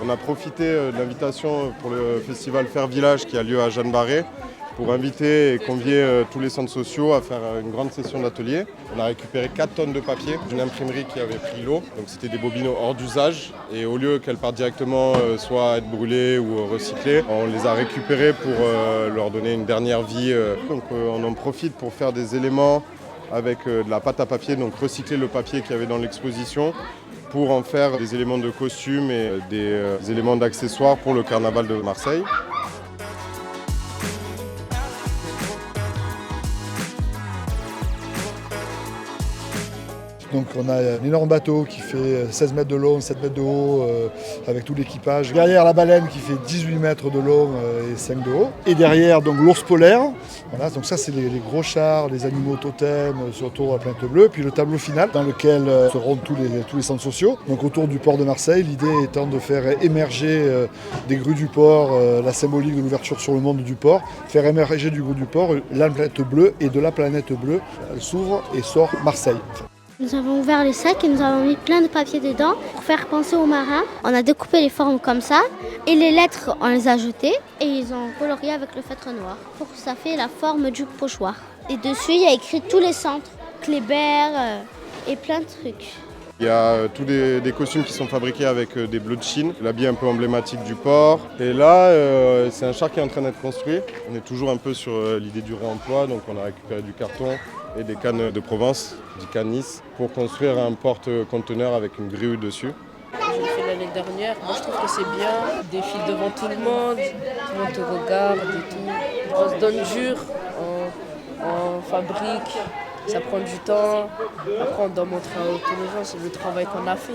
On a profité de l'invitation pour le festival Faire Village qui a lieu à Jeanne-Barré pour inviter et convier tous les centres sociaux à faire une grande session d'atelier. On a récupéré 4 tonnes de papier d'une imprimerie qui avait pris l'eau. Donc c'était des bobines hors d'usage et au lieu qu'elles partent directement soit être brûlées ou recyclées, on les a récupérées pour leur donner une dernière vie. Donc on en profite pour faire des éléments avec de la pâte à papier, donc recycler le papier qu'il y avait dans l'exposition pour en faire des éléments de costume et des éléments d'accessoires pour le carnaval de Marseille. Donc on a un énorme bateau qui fait 16 mètres de long, 7 mètres de haut avec tout l'équipage. Derrière la baleine qui fait 18 mètres de long et 5 de haut. Et derrière donc l'ours polaire. Voilà, donc ça c'est les gros chars, les animaux totems sur le tour à Planète Bleue. Puis le tableau final dans lequel seront tous les centres sociaux. Donc autour du port de Marseille, l'idée étant de faire émerger des grues du port, la symbolique de l'ouverture sur le monde du port, faire émerger du grue du port la planète bleue et de la planète bleue, elle s'ouvre et sort Marseille. Nous avons ouvert les sacs et nous avons mis plein de papier dedans pour faire penser aux marins. On a découpé les formes comme ça et les lettres on les a jetées et ils ont colorié avec le feutre noir pour que ça fait la forme du pochoir. Et dessus il y a écrit tous les centres, Kléber et plein de trucs. Il y a tous des costumes qui sont fabriqués avec des bleus de Chine, l'habit un peu emblématique du port. Et là, c'est un char qui est en train d'être construit. On est toujours un peu sur l'idée du réemploi, donc on a récupéré du carton et des cannes de Provence, du canis, pour construire un porte-conteneur avec une grue dessus. Je l'ai fait l'année dernière. Moi, je trouve que c'est bien. On défile devant tout le monde te regarde et tout. On se donne dur, on fabrique, ça prend du temps. Après, on doit montrer à tous les gens, c'est le travail qu'on a fait.